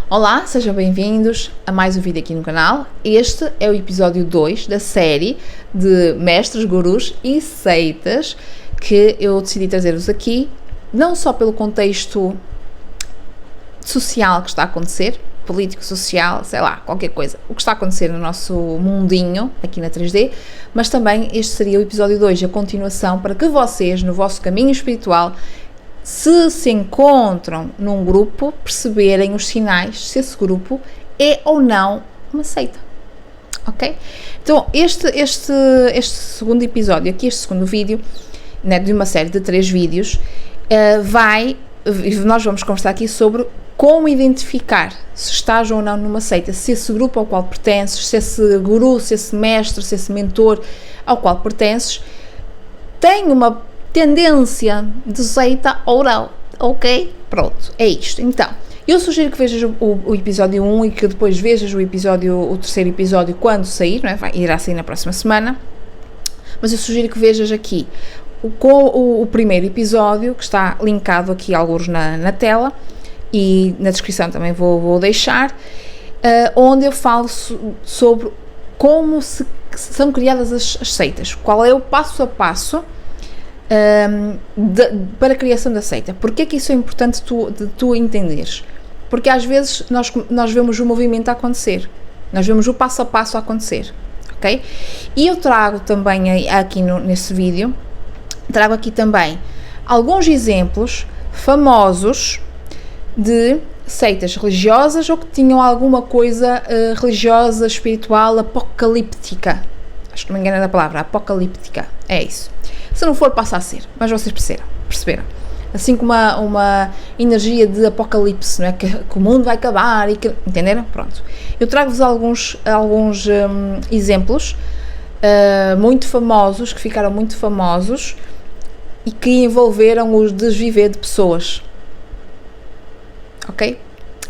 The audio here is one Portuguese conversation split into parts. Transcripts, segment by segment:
Olá, sejam bem-vindos a mais um vídeo aqui no canal. Este é o episódio 2 da série de mestres, gurus e seitas que eu decidi trazer-vos aqui, não só pelo contexto social que está a acontecer, político, social, sei lá, qualquer coisa, o que está a acontecer no nosso mundinho aqui na 3D, mas também este seria o episódio 2, a continuação, para que vocês, no vosso caminho espiritual, se encontram num grupo, perceberem os sinais se esse grupo é ou não uma seita, ok? Então, este segundo episódio, aqui este segundo vídeo, né, de uma série de 3 vídeos, nós vamos conversar aqui sobre como identificar se estás ou não numa seita, se esse grupo ao qual pertences, se esse guru, se esse mestre, se esse mentor ao qual pertences, tem uma tendência de seita ou não, ok? Pronto, é isto. Então, eu sugiro que vejas o episódio 1 e que depois vejas o terceiro episódio quando sair, não é? Irá sair na próxima semana, mas eu sugiro que vejas aqui o primeiro episódio, que está linkado aqui alguns na tela, e na descrição também vou deixar, onde eu falo sobre como são criadas as seitas, qual é o passo a passo para a criação da seita. Porque é que isso é importante de tu entenderes? Porque às vezes nós vemos o movimento a acontecer, nós vemos o passo a passo a acontecer, ok? E eu trago também aqui nesse vídeo, trago aqui também alguns exemplos famosos de seitas religiosas ou que tinham alguma coisa religiosa, espiritual, apocalíptica. Acho que não me engano da palavra, apocalíptica, é isso. Se não for, passa a ser, mas vocês perceberam. Assim como uma energia de apocalipse, não é? Que o mundo vai acabar, entenderam? Pronto. Eu trago-vos alguns exemplos muito famosos, que ficaram muito famosos e que envolveram o desviver de pessoas. Ok?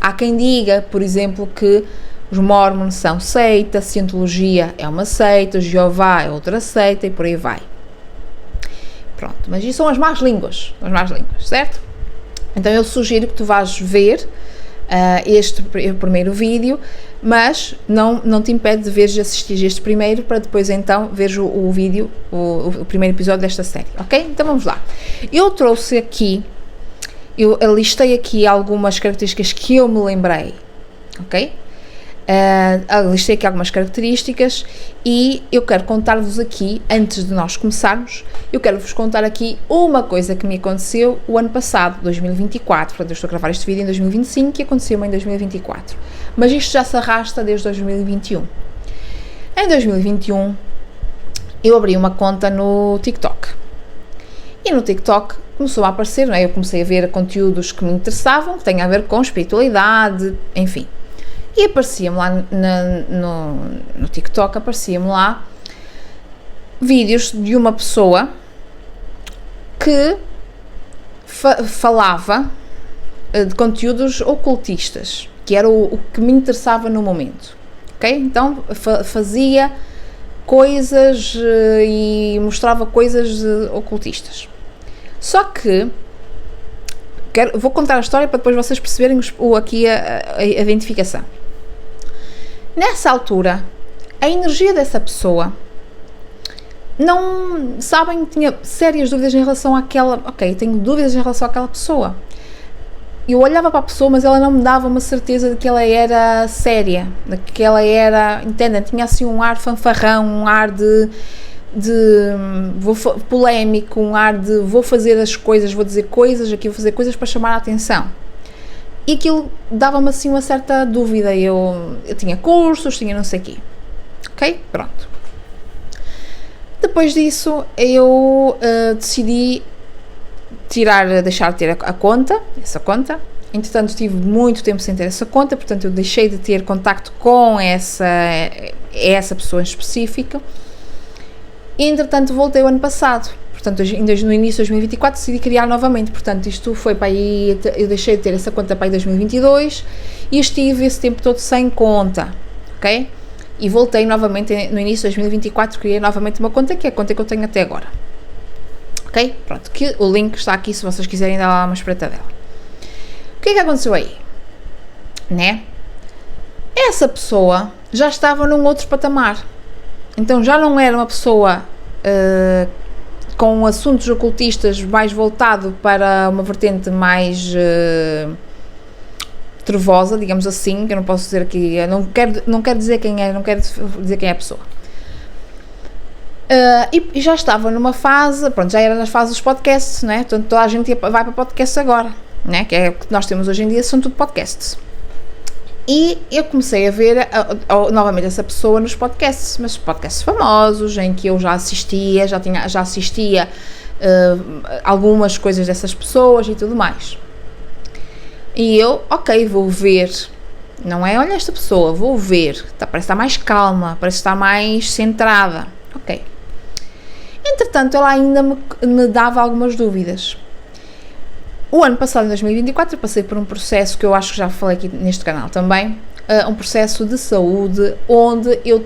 Há quem diga, por exemplo, que os Mormons são seita, a Cientologia é uma seita, o Jeová é outra seita e por aí vai. Pronto, mas isso são as más línguas, certo? Então eu sugiro que tu vás ver este primeiro vídeo, mas não te impede de veres, assistir este primeiro, para depois então veres o vídeo, o primeiro episódio desta série, ok? Então vamos lá. Eu trouxe aqui, eu listei aqui algumas características que eu me lembrei, ok? Listei aqui algumas características e eu quero contar-vos aqui, antes de nós começarmos, eu quero-vos contar aqui uma coisa que me aconteceu o ano passado, 2024, portanto eu estou a gravar este vídeo em 2025 e aconteceu-me em 2024, mas isto já se arrasta desde 2021. Em 2021 eu abri uma conta no TikTok e no TikTok começou a aparecer, não é? Eu comecei a ver conteúdos que me interessavam, que têm a ver com espiritualidade, enfim. E aparecia-me lá no TikTok, aparecia-me lá vídeos de uma pessoa que falava de conteúdos ocultistas, que era o que me interessava no momento, ok? Então fazia coisas e mostrava coisas ocultistas. Só que vou contar a história para depois vocês perceberem aqui a identificação. Nessa altura, a energia dessa pessoa, não sabem, tinha sérias dúvidas em relação àquela, ok, tenho dúvidas em relação àquela pessoa. Eu olhava para a pessoa, mas ela não me dava uma certeza de que ela era séria, de que ela era, entendem, tinha assim um ar fanfarrão, um ar de polémico, um ar de vou fazer as coisas, vou dizer coisas, aqui vou fazer coisas para chamar a atenção. E aquilo dava-me assim uma certa dúvida. Eu tinha cursos, tinha não sei o quê. Ok? Pronto. Depois disso, eu decidi deixar de ter essa conta. Entretanto, tive muito tempo sem ter essa conta, portanto, eu deixei de ter contacto com essa pessoa em específico. E, entretanto, voltei o ano passado. Portanto, no início de 2024 decidi criar novamente. Portanto, isto foi para aí, eu deixei de ter essa conta para aí 2022 e estive esse tempo todo sem conta, ok? E voltei novamente no início de 2024, criei novamente uma conta, que é a conta que eu tenho até agora. Ok? Pronto, que o link está aqui se vocês quiserem dar lá uma espreitadela. O que é que aconteceu aí? né? Essa pessoa já estava num outro patamar. Então já não era uma pessoa com assuntos ocultistas mais voltado para uma vertente mais trevosa, digamos assim, que eu não posso dizer aqui, eu não quero dizer quem é, não quero dizer quem é a pessoa. E já estava numa fase, pronto, já era nas fases dos podcasts, né? Portanto, toda a gente vai para podcasts agora, né? Que é o que nós temos hoje em dia, são tudo podcasts. E eu comecei a ver novamente essa pessoa nos podcasts, mas podcasts famosos, em que eu já assistia algumas coisas dessas pessoas e tudo mais. E eu, ok, vou ver, não é, olha esta pessoa, vou ver, parece estar mais calma, parece estar mais centrada, ok. Entretanto, ela ainda me dava algumas dúvidas. O ano passado, em 2024, eu passei por um processo que eu acho que já falei aqui neste canal também, um processo de saúde, onde eu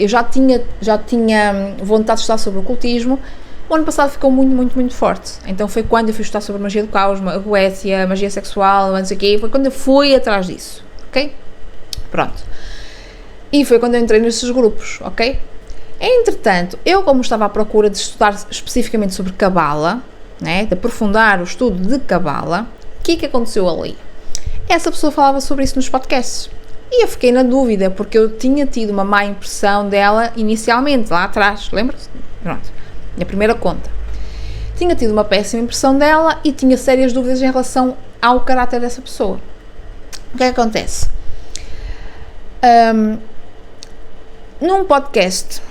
já tinha vontade de estudar sobre o ocultismo. O ano passado ficou muito forte. Então foi quando eu fui estudar sobre a magia do caos, a goécia, a magia sexual, não sei o quê, foi quando eu fui atrás disso, ok? Pronto. E foi quando eu entrei nesses grupos, ok? Entretanto, eu como estava à procura de estudar especificamente sobre Cabala, né, de aprofundar o estudo de Cabala, o que aconteceu ali? Essa pessoa falava sobre isso nos podcasts. E eu fiquei na dúvida, porque eu tinha tido uma má impressão dela inicialmente, lá atrás, lembra-se? Pronto, minha primeira conta. Tinha tido uma péssima impressão dela e tinha sérias dúvidas em relação ao caráter dessa pessoa. O que é que acontece? Num podcast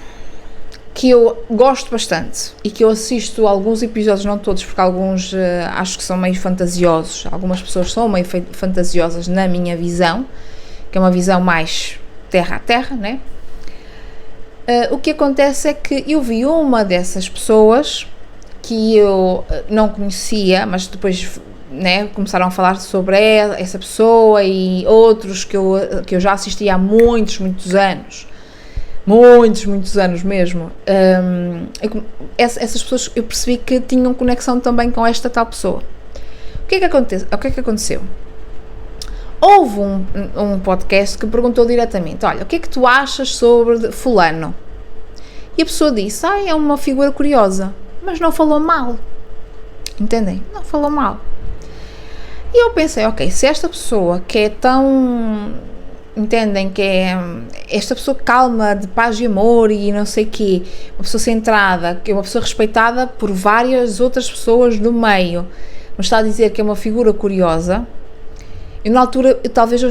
que eu gosto bastante e que eu assisto alguns episódios, não todos, porque alguns acho que são meio fantasiosos, algumas pessoas são meio fantasiosas na minha visão, que é uma visão mais terra a terra, né? O que acontece é que eu vi uma dessas pessoas que eu não conhecia, mas depois, né, começaram a falar sobre essa pessoa e outros que eu já assisti há muitos anos. Muitos anos mesmo. Essas pessoas, eu percebi que tinham conexão também com esta tal pessoa. O que é que aconteceu? Houve um podcast que perguntou diretamente, olha, o que é que tu achas sobre fulano? E a pessoa disse, é uma figura curiosa, mas não falou mal. Entendem? Não falou mal. E eu pensei, ok, se esta pessoa que é tão... entendem, que é esta pessoa calma, de paz e amor e não sei o quê, uma pessoa centrada, que é uma pessoa respeitada por várias outras pessoas do meio, mas está a dizer que é uma figura curiosa, eu na altura, talvez eu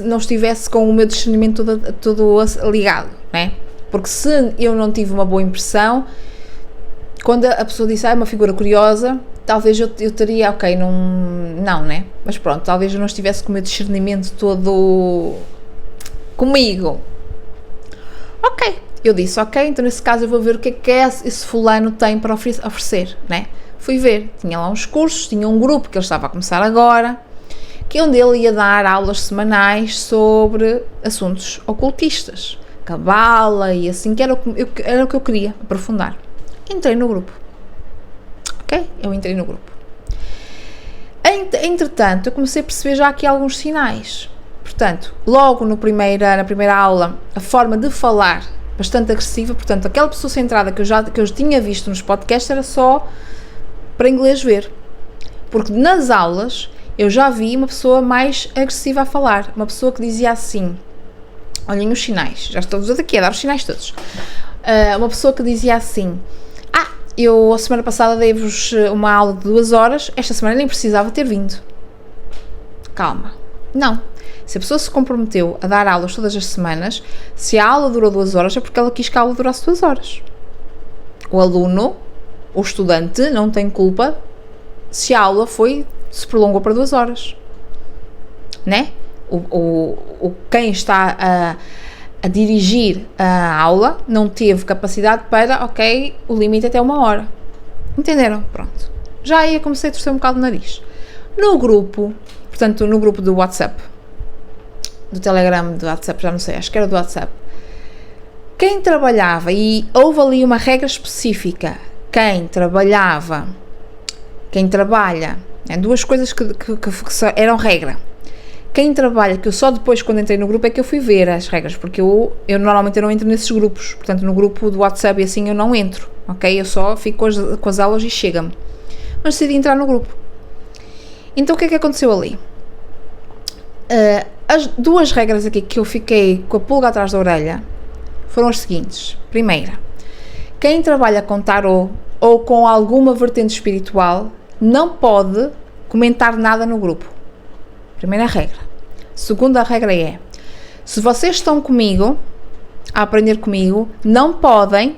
não estivesse com o meu discernimento todo ligado, né? Porque se eu não tive uma boa impressão, quando a pessoa disse, é uma figura curiosa, talvez eu teria, ok, não, né? Mas pronto, talvez eu não estivesse com o meu discernimento todo comigo. Ok, eu disse, ok, então nesse caso eu vou ver o que é esse fulano tem para oferecer, né? Fui ver, tinha lá uns cursos, tinha um grupo que ele estava a começar agora, que é onde ele ia dar aulas semanais sobre assuntos ocultistas, cabala e assim, que era o que eu queria aprofundar. Entrei no grupo. Ok? Eu entrei no grupo. Entretanto, eu comecei a perceber já aqui alguns sinais. Portanto, logo na primeira aula, a forma de falar bastante agressiva, portanto, aquela pessoa centrada que eu tinha visto nos podcasts era só para inglês ver. Porque nas aulas eu já vi uma pessoa mais agressiva a falar, uma pessoa que dizia assim, olhem os sinais, já estou aqui a dar os sinais todos. Uma pessoa que dizia assim, eu a semana passada dei-vos uma aula de 2 horas, esta semana nem precisava ter vindo. Calma. Não. Se a pessoa se comprometeu a dar aulas todas as semanas, se a aula durou 2 horas é porque ela quis que a aula durasse 2 horas. O aluno, o estudante, não tem culpa se a aula se prolongou para 2 horas. Né? Quem está a dirigir a aula não teve capacidade para, ok, o limite até 1 hora. Entenderam? Pronto. Já aí eu comecei a torcer um bocado o nariz. No grupo, portanto, no grupo do WhatsApp, do Telegram, do WhatsApp, já não sei, acho que era do WhatsApp, quem trabalhava, e houve ali uma regra específica, quem trabalha Duas coisas que eram regra. Quem trabalha, que eu só depois, quando entrei no grupo, é que eu fui ver as regras, porque eu normalmente não entro nesses grupos, portanto no grupo do WhatsApp e assim eu não entro, ok? Eu só fico com as aulas e chega-me. Mas decidi entrar no grupo. Então o que é que aconteceu ali? As duas regras aqui que eu fiquei com a pulga atrás da orelha foram as seguintes. Primeira, quem trabalha com tarot ou com alguma vertente espiritual não pode comentar nada no grupo. Primeira regra. Segunda regra é, se vocês estão comigo, a aprender comigo, não podem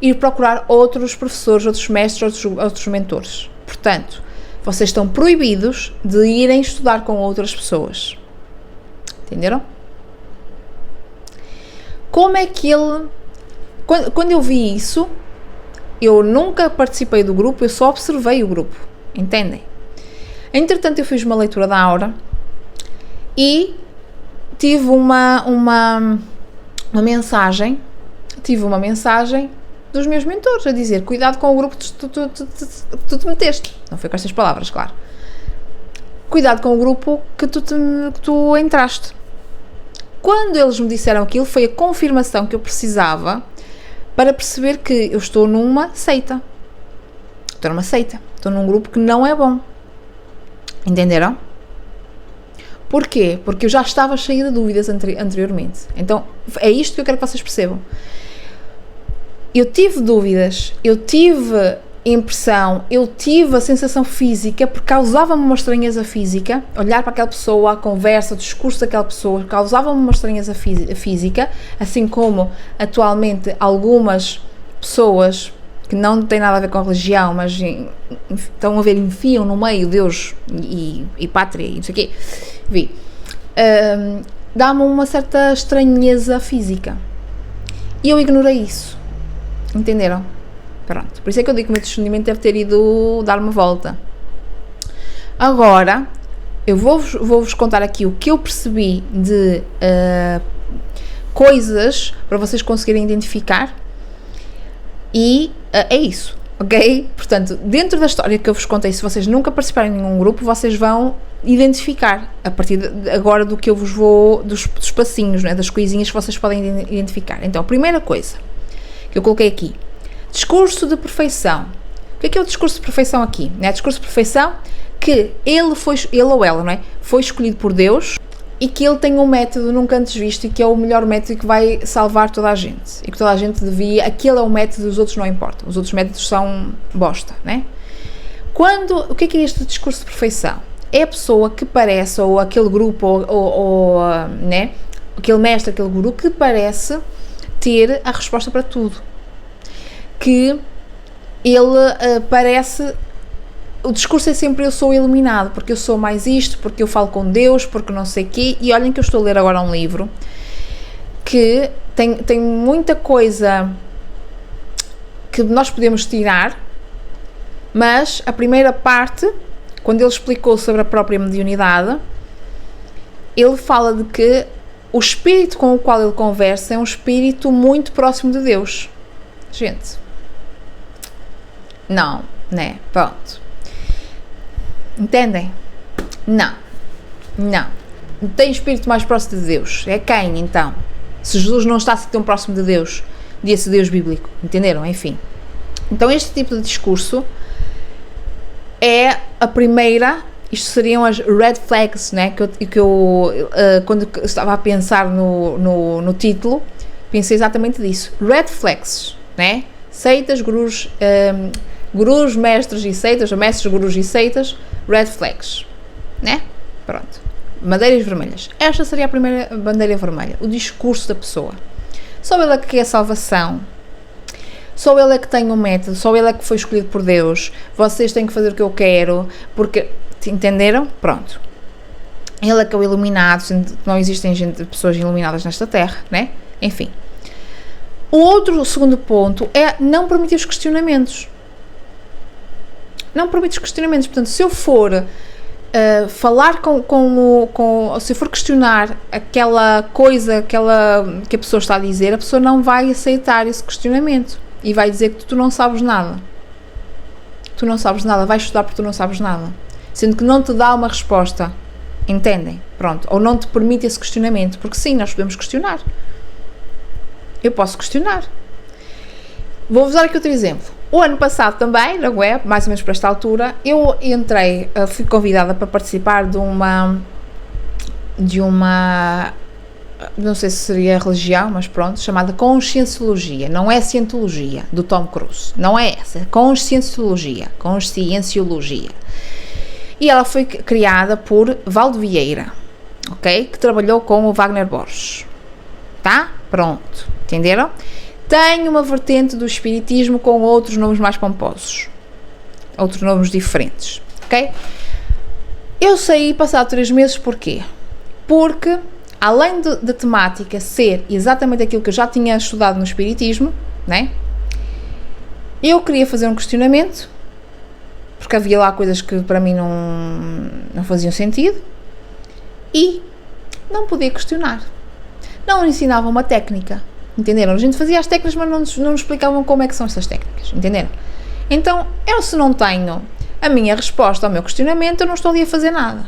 ir procurar outros professores, outros mestres, outros mentores. Portanto, vocês estão proibidos de irem estudar com outras pessoas. Entenderam? Como é que ele... Quando eu vi isso, eu nunca participei do grupo, eu só observei o grupo. Entendem? Entretanto, eu fiz uma leitura da aura e tive uma mensagem dos meus mentores a dizer, cuidado com o grupo que tu te meteste. Não foi com estas palavras, claro. Cuidado com o grupo que tu entraste. Quando eles me disseram aquilo, foi a confirmação que eu precisava para perceber que eu estou numa seita. Estou num grupo que não é bom. Entenderam? Porquê? Porque eu já estava cheia de dúvidas anteriormente. Então, é isto que eu quero que vocês percebam. Eu tive dúvidas, eu tive impressão, eu tive a sensação física, porque causava-me uma estranheza física, olhar para aquela pessoa, a conversa, o discurso daquela pessoa, causava-me uma estranheza física, assim como atualmente algumas pessoas que não têm nada a ver com a religião, mas estão a ver, enfiam no meio Deus e pátria e não sei o quê, dá-me uma certa estranheza física. E eu ignorei isso. Entenderam? Pronto. Por isso é que eu digo que o meu discernimento deve ter ido dar uma volta. Agora, eu vou-vos contar aqui o que eu percebi de coisas para vocês conseguirem identificar. E é isso, ok? Portanto, dentro da história que eu vos contei, se vocês nunca participarem em nenhum grupo, vocês vão identificar, a partir agora do que eu vos vou, dos passinhos, né, das coisinhas que vocês podem identificar. Então, a primeira coisa que eu coloquei aqui, discurso de perfeição. O que é o discurso de perfeição aqui? Né? Discurso de perfeição que ele ou ela, não é? Foi escolhido por Deus e que ele tem um método nunca antes visto e que é o melhor método e que vai salvar toda a gente. E que toda a gente devia... Aquele é o método, os outros não importam. Os outros métodos são bosta, né? O que é este discurso de perfeição? É a pessoa que parece, ou aquele grupo, né? Aquele mestre, aquele guru, que parece ter a resposta para tudo. Que ele parece... O discurso é sempre eu sou iluminado, porque eu sou mais isto, porque eu falo com Deus, porque não sei o quê. E olhem que eu estou a ler agora um livro que tem muita coisa que nós podemos tirar, mas a primeira parte, quando ele explicou sobre a própria mediunidade, ele fala de que o espírito com o qual ele conversa é um espírito muito próximo de Deus. Gente, não, né? Pronto. Entendem? Não. Tem espírito mais próximo de Deus. É quem, então? Se Jesus não está assim tão próximo de Deus, desse Deus bíblico. Entenderam? Enfim. Então, este tipo de discurso é a primeira... Isto seriam as red flags, né? Que eu quando estava a pensar no título, pensei exatamente disso. Red flags, né? Seitas, gurus, mestres e seitas, ou mestres, gurus e seitas, red flags, né? Pronto. Bandeiras vermelhas. Esta seria a primeira bandeira vermelha. O discurso da pessoa. Só ele é que quer salvação. Só ele é que tem um método. Só ele é que foi escolhido por Deus. Vocês têm que fazer o que eu quero. Porque, entenderam? Pronto. Ele é que é o iluminado. Não existem pessoas iluminadas nesta terra, né? Enfim. O segundo ponto é não permitir os questionamentos. Não permite os questionamentos. Portanto, se eu for falar se eu for questionar aquela coisa que a pessoa está a dizer, a pessoa não vai aceitar esse questionamento e vai dizer que tu não sabes nada. tu não sabes nada, vais estudar porque tu não sabes nada, sendo que não te dá uma resposta, entendem? Pronto, ou não te permite esse questionamento, porque sim, nós podemos questionar. Eu posso questionar. Vou-vos dar aqui outro exemplo. O ano passado também, na web, mais ou menos para esta altura, eu entrei, fui convidada para participar de uma, não sei se seria religião, mas pronto, chamada Conscienciologia. Não é Cientologia, do Tom Cruise. Não é essa, é Conscienciologia. E ela foi criada por Valdo Vieira, ok? Que trabalhou com o Wagner Borges. Tá? Pronto. Entenderam? Tem uma vertente do espiritismo com outros nomes mais pomposos. Outros nomes diferentes, ok? Eu saí passado 3 meses, porquê? Porque, além da temática ser exatamente aquilo que eu já tinha estudado no espiritismo, né? Eu queria fazer um questionamento, porque havia lá coisas que para mim não faziam sentido, e não podia questionar. Não ensinavam uma técnica, entenderam? A gente fazia as técnicas, mas não nos explicavam como é que são essas técnicas, entenderam? Então, eu se não tenho a minha resposta ao meu questionamento, eu não estou ali a fazer nada,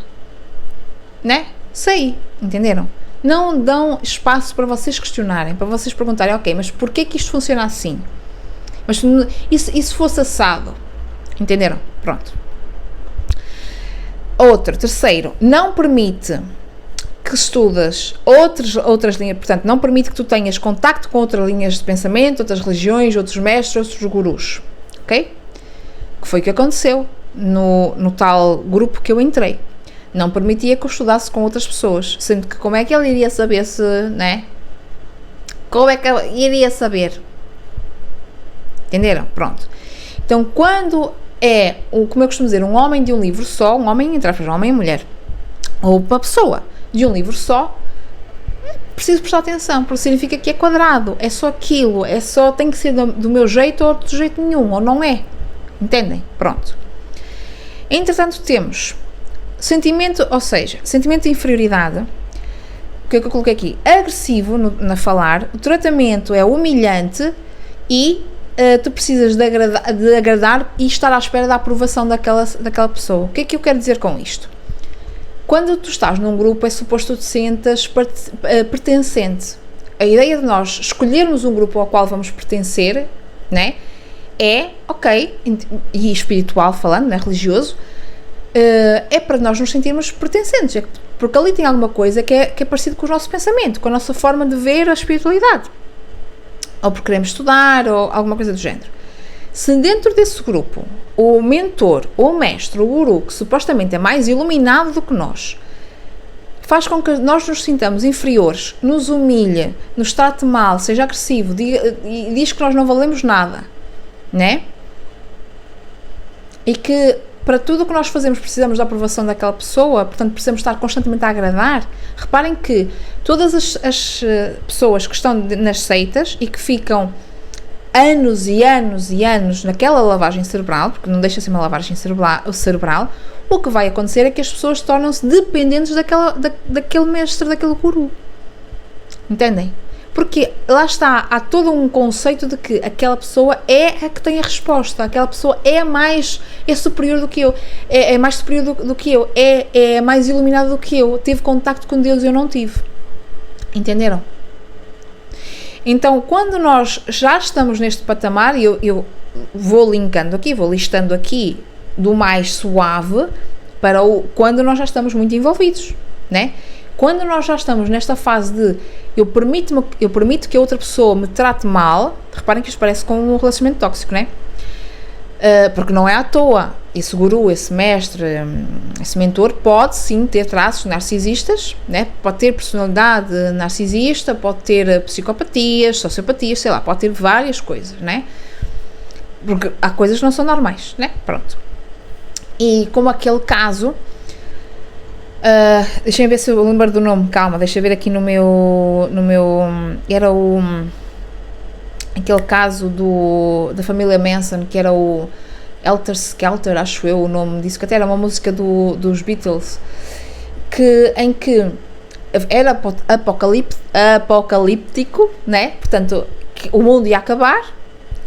né? Saí, entenderam? Não dão espaço para vocês questionarem, para vocês perguntarem, ok, mas porquê que isto funciona assim? Mas e se fosse assado? Entenderam? Pronto. Terceiro, não permite que estudas outras linhas, portanto, não permite que tu tenhas contacto com outras linhas de pensamento, outras religiões, outros mestres, outros gurus, ok? Que foi o que aconteceu no tal grupo que eu entrei. Não permitia que eu estudasse com outras pessoas, sendo que como é que ele iria saber se, né? Como é que ele iria saber? Entenderam? Pronto. Então, quando é, como eu costumo dizer, um homem de um livro só, um homem, entre aspas, um homem e mulher, ou uma pessoa de um livro só, preciso prestar atenção, porque significa que é quadrado, é só aquilo, tem que ser do meu jeito ou de jeito nenhum, ou não é. Entendem? Pronto. Entretanto, temos sentimento, ou seja, sentimento de inferioridade, que é o que eu coloquei aqui, agressivo na falar, o tratamento é humilhante e tu precisas de agradar e estar à espera da aprovação daquela pessoa. O que é que eu quero dizer com isto? Quando tu estás num grupo, é suposto que tu te sentas pertencente. A ideia de nós escolhermos um grupo ao qual vamos pertencer, né, é, ok, e espiritual falando, né, religioso, é para nós nos sentirmos pertencentes, porque ali tem alguma coisa que é parecido com o nosso pensamento, com a nossa forma de ver a espiritualidade, ou porque queremos estudar, ou alguma coisa do género. Se dentro desse grupo, o mentor, o mestre, o guru, que supostamente é mais iluminado do que nós, faz com que nós nos sintamos inferiores, nos humilhe, nos trate mal, seja agressivo, e diz que nós não valemos nada, né? E que para tudo o que nós fazemos precisamos da aprovação daquela pessoa, portanto precisamos estar constantemente a agradar. Reparem que todas as pessoas que estão nas seitas e que ficam anos e anos e anos naquela lavagem cerebral, porque não deixa de ser uma lavagem cerebral, o que vai acontecer é que as pessoas tornam-se dependentes daquele mestre, daquele guru. Entendem? Porque lá está, há todo um conceito de que aquela pessoa é a que tem a resposta, aquela pessoa é superior do que eu, é mais superior do que eu, é mais iluminada do que eu, teve contacto com Deus e eu não tive. Entenderam? Então, quando nós já estamos neste patamar, eu vou listando aqui do mais suave para quando nós já estamos muito envolvidos, né? Quando nós já estamos nesta fase de eu permito que a outra pessoa me trate mal, reparem que isto parece com um relacionamento tóxico, né? Porque não é à toa. Esse guru, esse mestre, esse mentor pode sim ter traços narcisistas, né? Pode ter personalidade narcisista, pode ter psicopatias, sociopatias, sei lá, pode ter várias coisas, né? Porque há coisas que não são normais, né? Pronto. E como aquele caso, deixem ver se eu lembro do nome, calma, deixa eu ver aqui no meu era aquele caso da família Manson, que era o Helter Skelter, acho eu o nome disso, que até era uma música dos Beatles, em que era apocalíptico, né? Portanto, o mundo ia acabar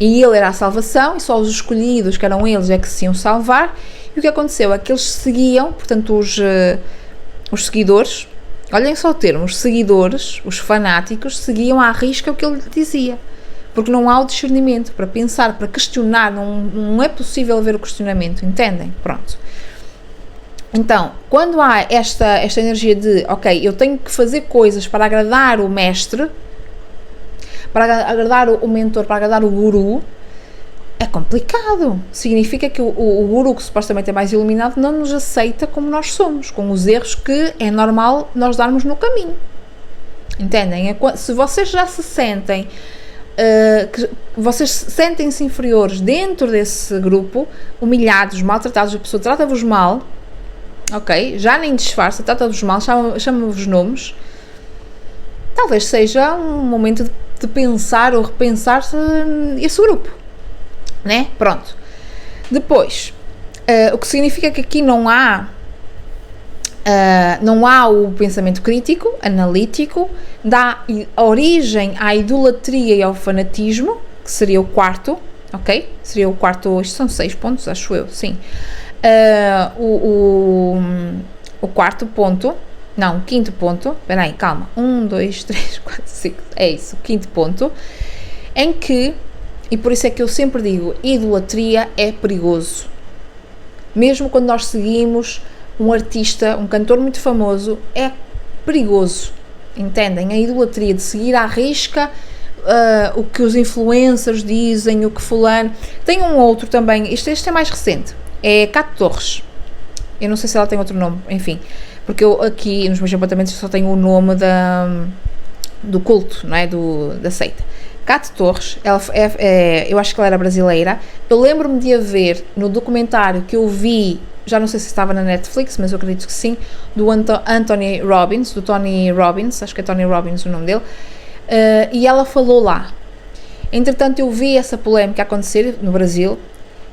E ele era a salvação, e só os escolhidos, que eram eles, é que se iam salvar. E o que aconteceu é que eles seguiam, portanto, os seguidores, olhem só o termo, os seguidores, os fanáticos, seguiam à risca o que ele dizia. Porque não há o discernimento para pensar, para questionar, não é possível haver o questionamento, entendem? Pronto. Então, quando há esta energia de, ok, eu tenho que fazer coisas para agradar o mestre, para agradar o mentor, para agradar o guru, é complicado. Significa que o guru, que supostamente é mais iluminado, não nos aceita como nós somos, com os erros que é normal nós darmos no caminho. Entendem? Se vocês já se sentem, vocês sentem-se inferiores dentro desse grupo, humilhados, maltratados, a pessoa trata-vos mal, ok? Já nem disfarça, trata-vos mal, chama-vos nomes, talvez seja um momento de pensar ou repensar esse grupo, né? Pronto. Depois, o que significa que aqui não há o pensamento crítico, analítico, dá origem à idolatria e ao fanatismo, que seria o quarto, ok? Seria o quarto, isto são 6 pontos, acho eu, sim. O quarto ponto, não, o quinto ponto, espera aí, calma, 1, 2, 3, 4, 5, é isso, o quinto ponto, em que, e por isso é que eu sempre digo, idolatria é perigoso. Mesmo quando nós seguimos um artista, um cantor muito famoso, é perigoso, entendem? A idolatria de seguir à risca o que os influencers dizem, o que fulano... Tem um outro também, este é mais recente, é Cato Torres, eu não sei se ela tem outro nome, enfim, porque eu aqui nos meus apontamentos só tenho o nome do culto, não é? Da seita. Cato Torres, ela eu acho que ela era brasileira, eu lembro-me de a ver no documentário que eu vi, já não sei se estava na Netflix, mas eu acredito que sim, do Tony Robbins, acho que é Tony Robbins o nome dele, e ela falou lá. Entretanto, eu vi essa polémica acontecer no Brasil,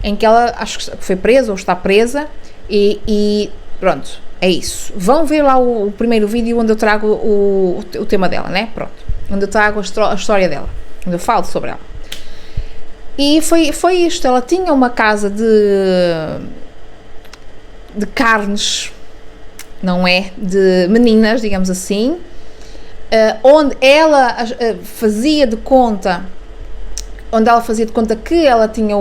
em que ela, acho que foi presa ou está presa, e pronto, é isso. Vão ver lá o primeiro vídeo onde eu trago o tema dela, né? Pronto, onde eu trago a história dela, onde eu falo sobre ela. E foi isto, ela tinha uma casa de carnes, não é? De meninas, digamos assim, onde ela fazia de conta que ela tinha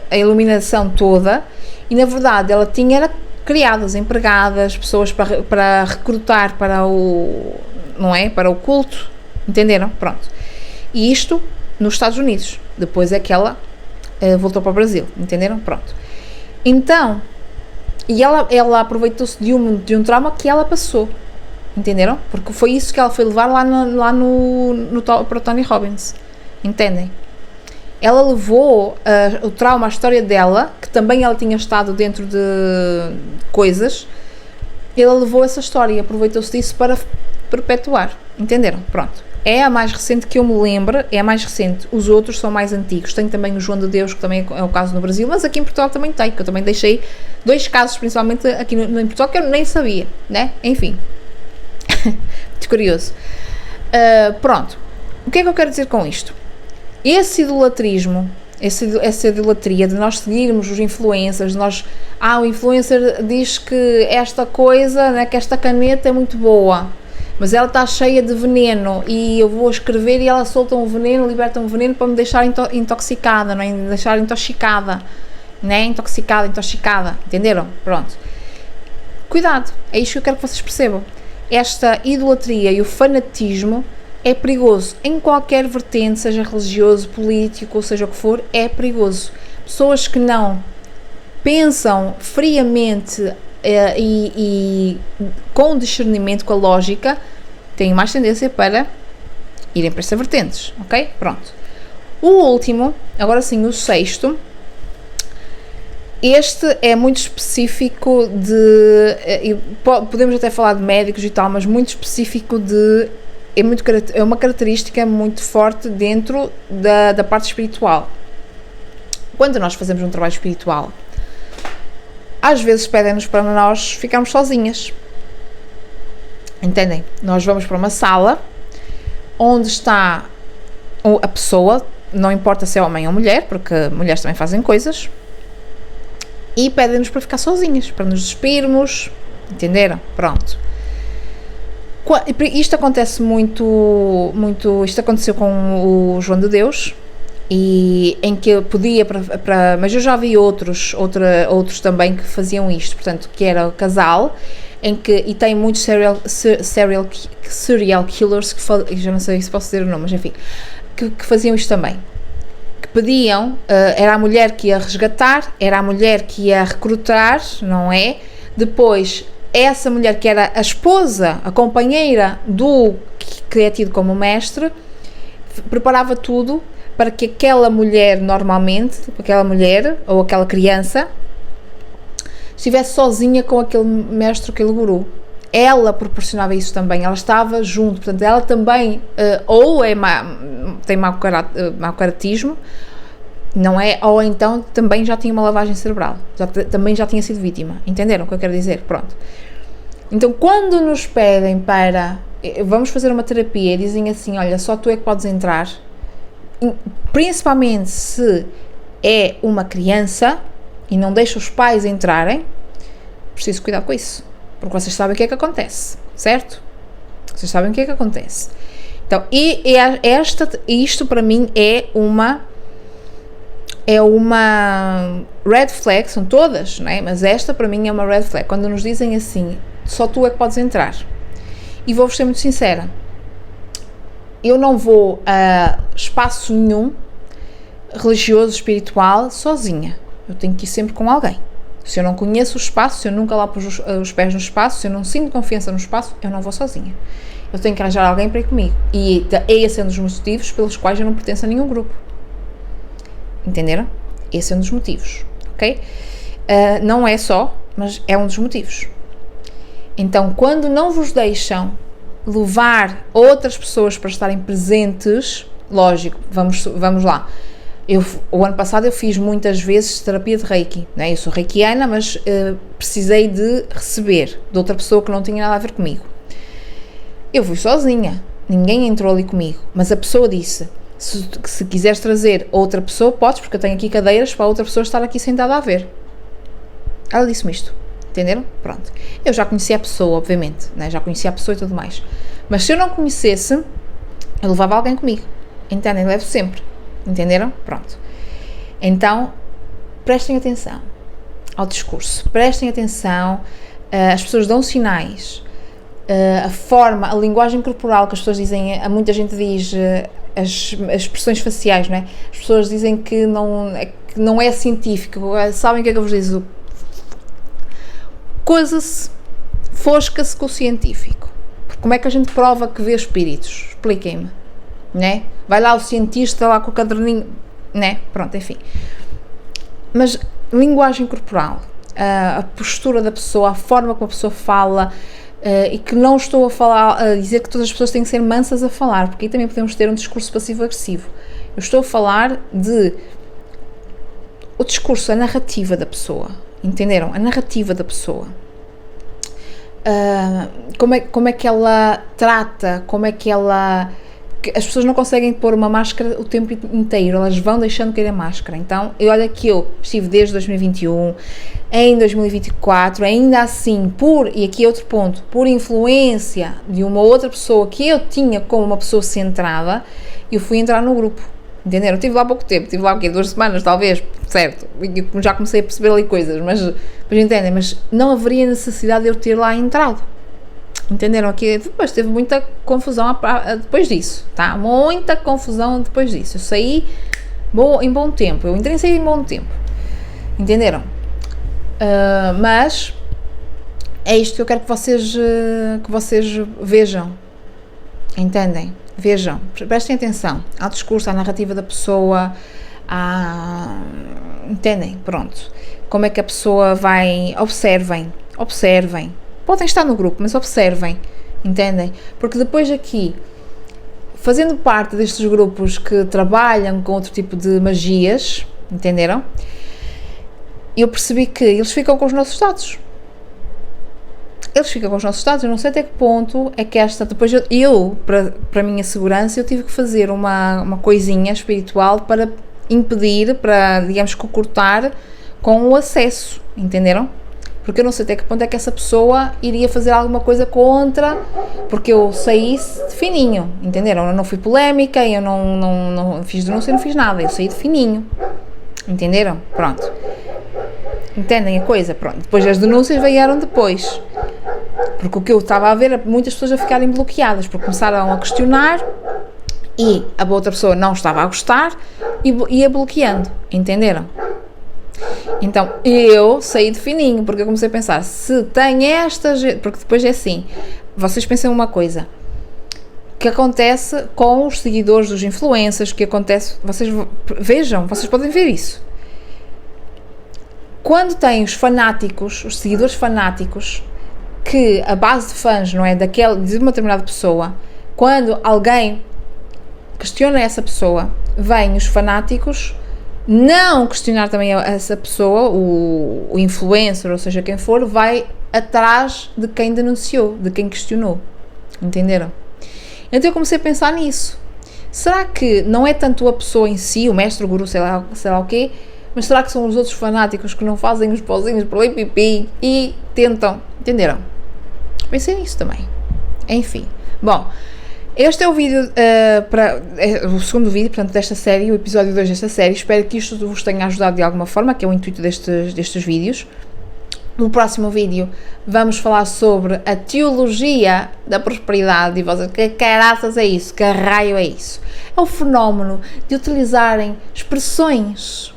a iluminação toda, e na verdade ela tinha criadas, empregadas, pessoas para recrutar para não é? Para o culto, entenderam? Pronto. E isto nos Estados Unidos. Depois é que ela voltou para o Brasil, entenderam? Pronto. Então, e ela aproveitou-se de um trauma que ela passou, entenderam? Porque foi isso que ela foi levar lá para o Tony Robbins, entendem? Ela levou o trauma, a história dela, que também ela tinha estado dentro de coisas, ela levou essa história e aproveitou-se disso para perpetuar, entenderam? Pronto. É a mais recente que eu me lembro, é a mais recente. Os outros são mais antigos. Tem também o João de Deus, que também é o caso no Brasil, mas aqui em Portugal também tem, que eu também deixei 2 casos, principalmente aqui em Portugal, que eu nem sabia, né? Enfim. Muito curioso. Pronto. O que é que eu quero dizer com isto? Esse idolatrismo, essa idolatria de nós seguirmos os influencers, o influencer diz que esta coisa, né, que esta caneta é muito boa, mas ela está cheia de veneno e eu vou escrever e ela solta um veneno, liberta um veneno para me deixar intoxicada, não é? Me deixar intoxicada, né? Intoxicada, entenderam? Pronto. Cuidado, é isto que eu quero que vocês percebam. Esta idolatria e o fanatismo é perigoso em qualquer vertente, seja religioso, político, ou seja o que for, é perigoso. Pessoas que não pensam friamente e com discernimento, com a lógica, têm mais tendência para irem para essas vertentes, ok? Pronto. O último, agora sim, o sexto, este é muito específico podemos até falar de médicos e tal, mas muito específico é uma característica muito forte dentro da parte espiritual. Quando nós fazemos um trabalho espiritual, às vezes pedem-nos para nós ficarmos sozinhas, entendem? Nós vamos para uma sala onde está a pessoa, não importa se é homem ou mulher, porque mulheres também fazem coisas, e pedem-nos para ficar sozinhas, para nos despirmos, entenderam? Pronto. Isto acontece muito, isto aconteceu com o João de Deus, e em que eu podia, mas eu já vi outros também que faziam isto, portanto, que era o casal, e tem muitos serial killers, que já não sei se posso dizer o nome, mas enfim, que faziam isto também, que pediam, era a mulher que ia resgatar, era a mulher que ia recrutar, não é? Depois, essa mulher que era a esposa, a companheira do que é tido como mestre, preparava tudo para que aquela mulher, normalmente, aquela mulher ou aquela criança, estivesse sozinha com aquele mestre, aquele guru. Ela proporcionava isso também, ela estava junto, portanto, ela também, ou tem mau caratismo, não é? Ou então também já tinha uma lavagem cerebral, também já tinha sido vítima, entenderam o que eu quero dizer? Pronto. Então, quando nos pedem vamos fazer uma terapia e dizem assim, olha, só tu é que podes entrar, principalmente se é uma criança e não deixa os pais entrarem, preciso cuidar com isso, porque vocês sabem o que é que acontece, certo? Vocês sabem o que é que acontece. Então, isto para mim é uma red flag, são todas, não é? Mas esta para mim é uma red flag, quando nos dizem assim, só tu é que podes entrar. E vou-vos ser muito sincera, eu não vou a espaço nenhum religioso, espiritual, sozinha. Eu tenho que ir sempre com alguém. Se eu não conheço o espaço, se eu nunca lá pus os pés no espaço, se eu não sinto confiança no espaço, eu não vou sozinha. Eu tenho que arranjar alguém para ir comigo. E esse é um dos motivos pelos quais eu não pertenço a nenhum grupo. Entenderam? Esse é um dos motivos, ok? Não é só, mas é um dos motivos. Então, quando não vos deixam levar outras pessoas para estarem presentes, lógico, vamos lá. O ano passado eu fiz muitas vezes terapia de Reiki, né? Eu sou reikiana, mas precisei de receber de outra pessoa que não tinha nada a ver comigo. Eu fui sozinha, ninguém entrou ali comigo, mas a pessoa disse, se quiseres trazer outra pessoa, podes, porque eu tenho aqui cadeiras para outra pessoa estar aqui sentada a ver. Ela disse-me isto, entenderam? Pronto. Eu já conhecia a pessoa, obviamente, né? Já conhecia a pessoa e tudo mais, mas se eu não conhecesse, eu levava alguém comigo, entendem? Levo sempre. Entenderam? Pronto. Então, prestem atenção ao discurso, prestem atenção, as pessoas dão sinais, a linguagem corporal que as pessoas dizem, muita gente diz, as expressões faciais, não é? As pessoas dizem que não é científico, sabem o que é que eu vos digo? Coisa-se, fosca-se com o científico. Como é que a gente prova que vê espíritos? Expliquem-me. Né? Vai lá o cientista lá com o caderninho, né? Pronto, enfim. Mas linguagem corporal, a postura da pessoa, a forma como a pessoa fala, e que não estou a dizer que todas as pessoas têm que ser mansas a falar, porque aí também podemos ter um discurso passivo-agressivo. Eu estou a falar o discurso, a narrativa da pessoa, entenderam? A narrativa da pessoa. Como é que ela trata, como é que ela... As pessoas não conseguem pôr uma máscara o tempo inteiro, elas vão deixando cair a máscara. Então, olha que eu estive desde 2021, em 2024, ainda assim, e aqui é outro ponto, por influência de uma outra pessoa que eu tinha como uma pessoa centrada, eu fui entrar no grupo, entenderam? Eu estive lá há pouco tempo, estive lá 2 semanas talvez, certo, eu já comecei a perceber ali coisas, mas entendem, mas não haveria necessidade de eu ter lá entrado. Entenderam? Aqui depois teve muita confusão depois disso, tá? Muita confusão depois disso. Eu saí em bom tempo, eu entrei e saí em bom tempo. Entenderam? Mas é isto que eu quero que vocês vejam. Entendem? Vejam, prestem atenção ao discurso, à narrativa da pessoa, entendem? Pronto. Como é que a pessoa vai... Observem. Podem estar no grupo, mas observem, entendem? Porque depois aqui, fazendo parte destes grupos que trabalham com outro tipo de magias, entenderam? Eu percebi que eles ficam com os nossos dados. eles ficam com os nossos dados. Eu não sei até que ponto é que depois para a minha segurança, eu tive que fazer uma coisinha espiritual para impedir, para, digamos, cortar com o acesso, entenderam? Porque eu não sei até que ponto é que essa pessoa iria fazer alguma coisa contra, porque eu saí de fininho, entenderam? Eu não fui polémica, eu não fiz denúncia, não fiz nada, eu saí de fininho, entenderam? Pronto. Entendem a coisa? Pronto. Depois as denúncias vieram depois. Porque o que eu estava a ver é muitas pessoas a ficarem bloqueadas, porque começaram a questionar e a outra pessoa não estava a gostar e ia bloqueando, entenderam? Então eu saí de fininho, porque eu comecei a pensar, se tem porque depois é assim, vocês pensem uma coisa, que acontece com os seguidores dos influencers, que acontece, vocês vejam, vocês podem ver isso. Quando tem os fanáticos, os seguidores fanáticos, que a base de fãs, não é, de uma determinada pessoa, quando alguém questiona essa pessoa, vêm os fanáticos não questionar também essa pessoa, o influencer, ou seja, quem for, vai atrás de quem denunciou, de quem questionou, entenderam? Então eu comecei a pensar nisso. Será que não é tanto a pessoa em si, o mestre, o guru, sei lá o quê, mas será que são os outros fanáticos que não fazem os pauzinhos por ali pipi e tentam, entenderam? Pensei nisso também. Enfim, bom, este é o vídeo, o segundo vídeo, portanto, desta série, o episódio 2 desta série. Espero que isto vos tenha ajudado de alguma forma, que é o intuito destes vídeos. No próximo vídeo vamos falar sobre a teologia da prosperidade. E vocês, que caraças é isso? Que raio é isso? É o fenómeno de utilizarem expressões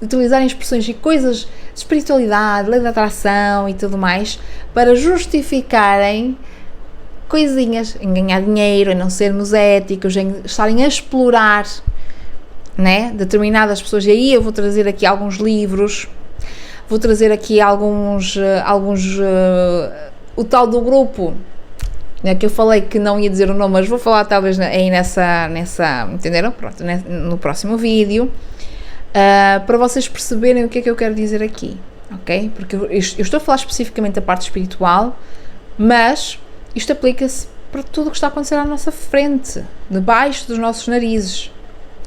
e coisas de espiritualidade, lei da atração e tudo mais, para justificarem coisinhas, em ganhar dinheiro, em não sermos éticos, em estarem a explorar, né, determinadas pessoas. E aí eu vou trazer aqui alguns livros, vou trazer aqui alguns o tal do grupo, né, que eu falei que não ia dizer o nome, mas vou falar talvez aí nessa entenderam? Pronto, no próximo vídeo, para vocês perceberem o que é que eu quero dizer aqui, ok? Porque eu estou a falar especificamente da parte espiritual, mas isto aplica-se para tudo o que está a acontecer à nossa frente, debaixo dos nossos narizes.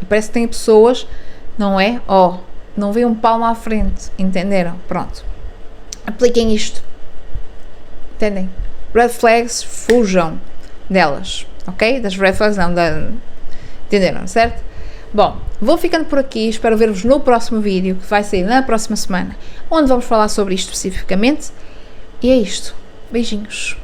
E parece que tem pessoas, não é? Não vê um palmo à frente, entenderam? Pronto. Apliquem isto. Entendem? Red flags, fujam delas, ok? Das red flags não, entenderam, certo? Bom, vou ficando por aqui, espero ver-vos no próximo vídeo, que vai sair na próxima semana, onde vamos falar sobre isto especificamente. E é isto. Beijinhos.